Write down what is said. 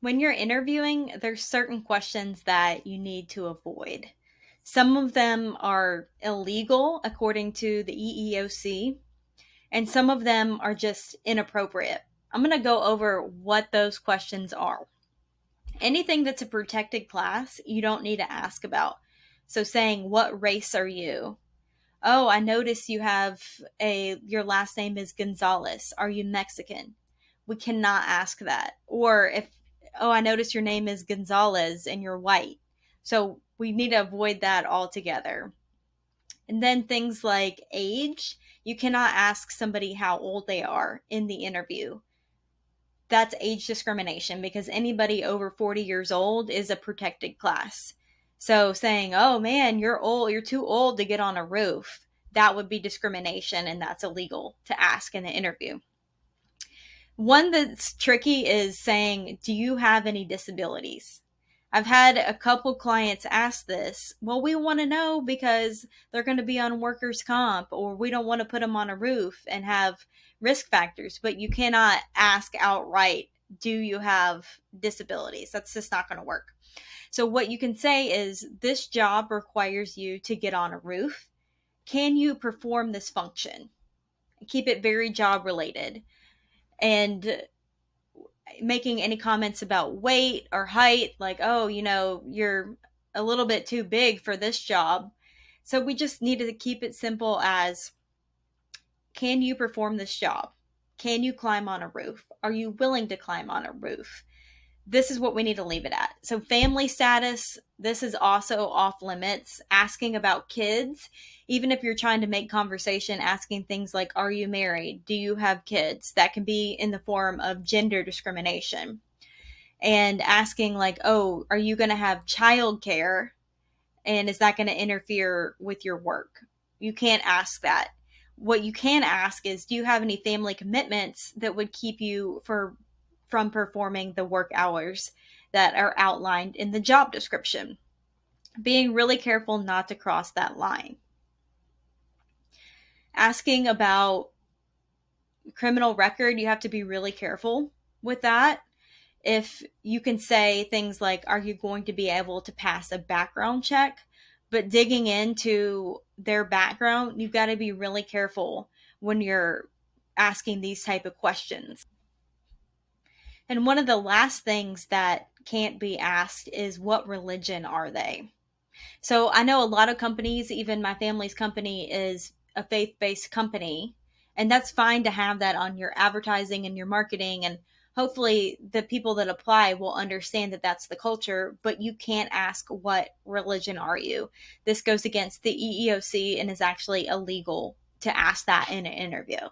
When you're interviewing, there's certain questions that you need to avoid. Some of them are illegal according to the EEOC, and some of them are just inappropriate. I'm going to go over what those questions are. Anything that's a protected class, you don't need to ask about. So saying, "What race are you?" "Oh, I notice you have your last name is Gonzalez. Are you Mexican?" We cannot ask that. Or if, "Oh, I notice your name is Gonzalez and you're white." So we need to avoid that altogether. And then things like age, you cannot ask somebody how old they are in the interview. That's age discrimination because anybody over 40 years old is a protected class. So saying, "Oh man, you're old, you're too old to get on a roof," that would be discrimination and that's illegal to ask in the interview. One that's tricky is saying, "Do you have any disabilities?" I've had a couple clients ask this. "Well, we want to know because they're going to be on workers' comp, or we don't want to put them on a roof and have risk factors." But you cannot ask outright, "Do you have disabilities?" That's just not going to work. So, what you can say is, "This job requires you to get on a roof. Can you perform this function?" Keep it very job related. And making any comments about weight or height, like, "Oh, you're a little bit too big for this job." So we just needed to keep it simple as, "Can you perform this job? Can you climb on a roof? Are you willing to climb on a roof?" This is what we need to leave it at. So family status, this is also off limits. Asking about kids, even if you're trying to make conversation, asking things like, "Are you married? Do you have kids?" That can be in the form of gender discrimination. And asking like, "Oh, are you going to have childcare? And is that going to interfere with your work?" You can't ask that. What you can ask is, "Do you have any family commitments that would keep you from performing the work hours that are outlined in the job description?" Being really careful not to cross that line. Asking about criminal record, you have to be really careful with that. If you can say things like, "Are you going to be able to pass a background check?" But digging into their background, you've got to be really careful when you're asking these type of questions. And one of the last things that can't be asked is, "What religion are they?" So I know a lot of companies, even my family's company is a faith-based company, and that's fine to have that on your advertising and your marketing, and hopefully the people that apply will understand that that's the culture, but you can't ask, "What religion are you?" This goes against the EEOC and is actually illegal to ask that in an interview.